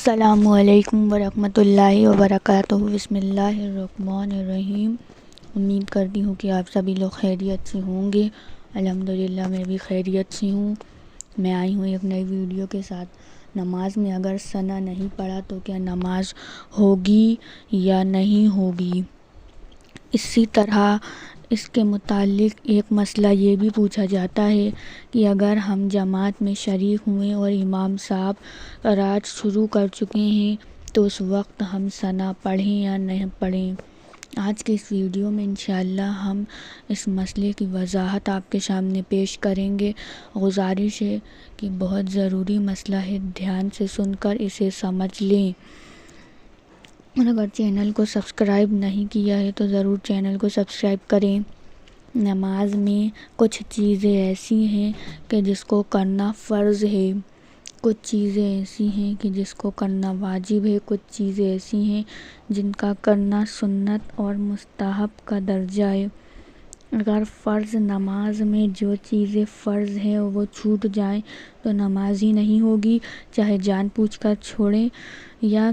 السلام علیکم ورحمۃ اللہ وبرکاتہ۔ بسم اللہ الرحمن الرحیم۔ امید کرتی ہوں کہ آپ سبھی لوگ خیریت سے ہوں گے۔ الحمدللہ میں بھی خیریت سے ہوں۔ میں آئی ہوں ایک نئی ویڈیو کے ساتھ۔ نماز میں اگر ثنا نہیں پڑھا تو کیا نماز ہوگی یا نہیں ہوگی؟ اسی طرح اس کے متعلق ایک مسئلہ یہ بھی پوچھا جاتا ہے کہ اگر ہم جماعت میں شریک ہوئے اور امام صاحب قرات شروع کر چکے ہیں تو اس وقت ہم ثنا پڑھیں یا نہیں پڑھیں۔ آج کے اس ویڈیو میں انشاءاللہ ہم اس مسئلے کی وضاحت آپ کے سامنے پیش کریں گے۔ گزارش ہے کہ بہت ضروری مسئلہ ہے، دھیان سے سن کر اسے سمجھ لیں۔ اور اگر چینل کو سبسکرائب نہیں کیا ہے تو ضرور چینل کو سبسکرائب کریں۔ نماز میں کچھ چیزیں ایسی ہیں کہ جس کو کرنا فرض ہے، کچھ چیزیں ایسی ہیں کہ جس کو کرنا واجب ہے، کچھ چیزیں ایسی ہیں جن کا کرنا سنت اور مستحب کا درجہ ہے۔ اگر فرض نماز میں جو چیزیں فرض ہیں وہ چھوٹ جائیں تو نماز ہی نہیں ہوگی، چاہے جان بوجھ کر چھوڑیں یا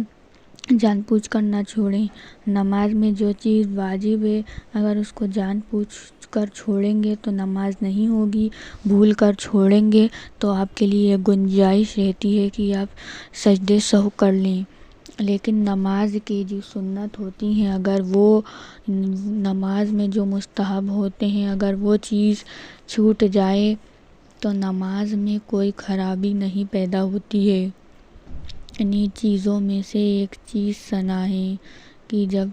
جان بوجھ کر نہ چھوڑیں۔ نماز میں جو چیز واجب ہے اگر اس کو جان بوجھ کر چھوڑیں گے تو نماز نہیں ہوگی، بھول کر چھوڑیں گے تو آپ کے لیے گنجائش رہتی ہے کہ آپ سجدے سہو کر لیں۔ لیکن نماز کی جو سنت ہوتی ہیں، اگر وہ نماز میں جو مستحب ہوتے ہیں اگر وہ چیز چھوٹ جائے تو نماز میں کوئی خرابی نہیں پیدا ہوتی ہے۔ انہی چیزوں میں سے ایک چیز ثنا ہے کہ جب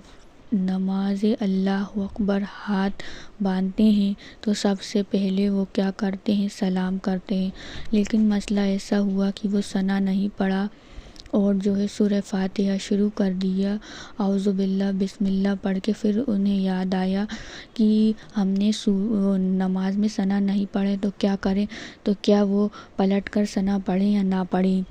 نماز اللہ اکبر ہاتھ باندھتے ہیں تو سب سے پہلے وہ کیا کرتے ہیں؟ سلام کرتے ہیں۔ لیکن مسئلہ ایسا ہوا کہ وہ ثنا نہیں پڑھا اور جو ہے سورہ فاتحہ شروع کر دیا، اعوذ باللہ بسم اللہ پڑھ کے، پھر انہیں یاد آیا کہ ہم نے نماز میں ثنا نہیں پڑھے تو کیا کریں؟ تو کیا وہ پلٹ کر ثنا پڑھیں یا نہ پڑھیں؟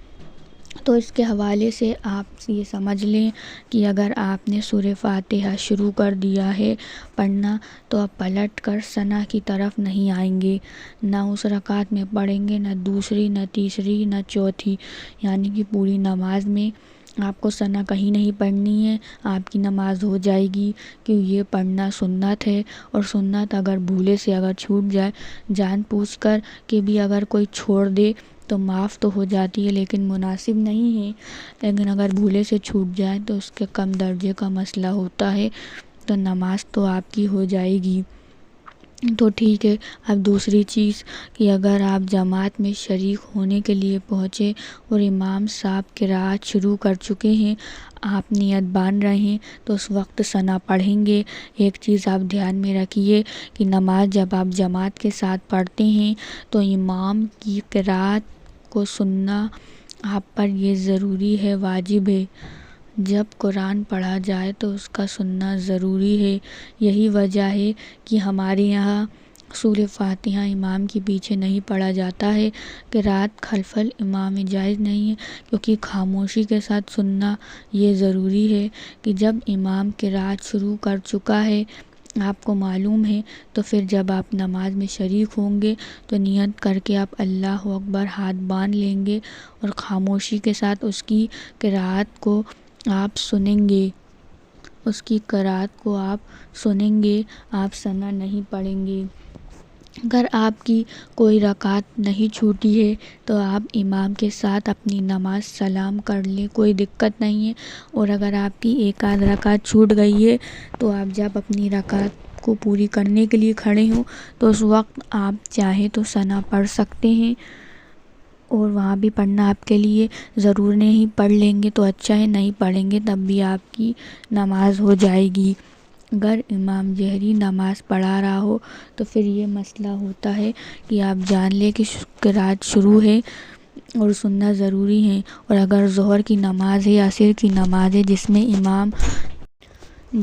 تو اس کے حوالے سے آپ یہ سمجھ لیں کہ اگر آپ نے سورہ فاتحہ شروع کر دیا ہے پڑھنا تو آپ پلٹ کر ثنا کی طرف نہیں آئیں گے، نہ اس رکعت میں پڑھیں گے، نہ دوسری، نہ تیسری، نہ چوتھی، یعنی کہ پوری نماز میں آپ کو ثنا کہیں نہیں پڑھنی ہے، آپ کی نماز ہو جائے گی، کیونکہ یہ پڑھنا سنت ہے۔ اور سنت اگر بھولے سے اگر چھوٹ جائے، جان بوجھ کر کہ بھی اگر کوئی چھوڑ دے تو معاف تو ہو جاتی ہے لیکن مناسب نہیں ہے، لیکن اگر بھولے سے چھوٹ جائے تو اس کے کم درجے کا مسئلہ ہوتا ہے، تو نماز تو آپ کی ہو جائے گی۔ تو ٹھیک ہے۔ اب دوسری چیز کہ اگر آپ جماعت میں شریک ہونے کے لیے پہنچے اور امام صاحب قرات شروع کر چکے ہیں، آپ نیت باندھ رہے ہیں تو اس وقت ثنا پڑھیں گے۔ ایک چیز آپ دھیان میں رکھیے کہ نماز جب آپ جماعت کے ساتھ پڑھتے ہیں تو امام کی قرات کو سننا آپ پر یہ ضروری ہے، واجب ہے۔ جب قرآن پڑھا جائے تو اس کا سننا ضروری ہے۔ یہی وجہ ہے کہ ہمارے یہاں سورہ فاتحہ امام کے پیچھے نہیں پڑھا جاتا ہے، قرات خلف الامام جائز نہیں ہے، کیونکہ خاموشی کے ساتھ سننا یہ ضروری ہے کہ جب امام قرات شروع کر چکا ہے، آپ کو معلوم ہے، تو پھر جب آپ نماز میں شریک ہوں گے تو نیت کر کے آپ اللہ اکبر ہاتھ باندھ لیں گے اور خاموشی کے ساتھ اس کی قرات کو آپ سنیں گے، اس کی قرات کو آپ سنیں گے، آپ ثنا نہیں پڑھیں گے۔ اگر آپ کی کوئی رکعت نہیں چھوٹی ہے تو آپ امام کے ساتھ اپنی نماز سلام کر لیں، کوئی دقت نہیں ہے۔ اور اگر آپ کی ایک آدھ رکعت چھوٹ گئی ہے تو آپ جب اپنی رکعت کو پوری کرنے کے لیے کھڑے ہوں تو اس وقت آپ چاہیں تو ثنا پڑھ سکتے ہیں، اور وہاں بھی پڑھنا آپ کے لیے ضرور نہیں، پڑھ لیں گے تو اچھا ہے، نہیں پڑھیں گے تب بھی آپ کی نماز ہو جائے گی۔ اگر امام جہری نماز پڑھا رہا ہو تو پھر یہ مسئلہ ہوتا ہے کہ آپ جان لیں کہ قرات شروع ہے اور سننا ضروری ہے۔ اور اگر ظہر کی نماز ہے، عصر کی نماز ہے جس میں امام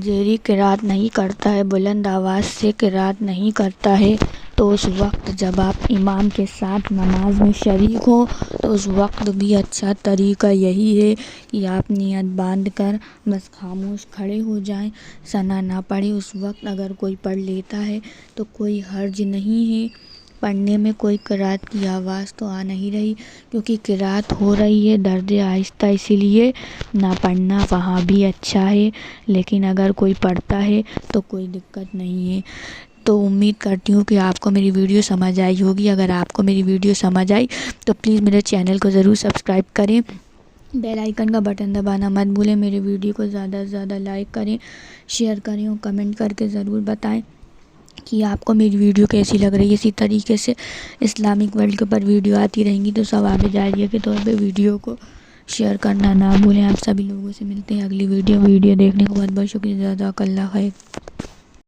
جہری قرات نہیں کرتا ہے، بلند آواز سے قرات نہیں کرتا ہے، تو اس وقت جب آپ امام کے ساتھ نماز میں شریک ہوں تو اس وقت بھی اچھا طریقہ یہی ہے کہ آپ نیت باندھ کر بس خاموش کھڑے ہو جائیں، ثنا نہ پڑھیں۔ اس وقت اگر کوئی پڑھ لیتا ہے تو کوئی حرج نہیں ہے، پڑھنے میں کوئی قرأت کی آواز تو آ نہیں رہی، کیونکہ قرأت ہو رہی ہے درج آہستہ، اسی لیے نہ پڑھنا وہاں بھی اچھا ہے، لیکن اگر کوئی پڑھتا ہے تو کوئی دقت نہیں ہے۔ تو امید کرتی ہوں کہ آپ کو میری ویڈیو سمجھ آئی ہوگی۔ اگر آپ کو میری ویڈیو سمجھ آئی تو پلیز میرے چینل کو ضرور سبسکرائب کریں، بیل آئیکن کا بٹن دبانا مت بھولیں، میرے ویڈیو کو زیادہ سے زیادہ لائک کریں، شیئر کریں اور کمنٹ کر کے ضرور بتائیں کہ آپ کو میری ویڈیو کیسی لگ رہی ہے۔ اسی طریقے سے اسلامک ورلڈ کے اوپر ویڈیو آتی رہیں گی تو ثواب جاریہ کے طور پہ ویڈیو کو شیئر کرنا نہ بھولیں۔ آپ سبھی لوگوں سے ملتے ہیں اگلی ویڈیو دیکھنے کو بہت بہت شکریہ۔ جزاک اللہ خیر۔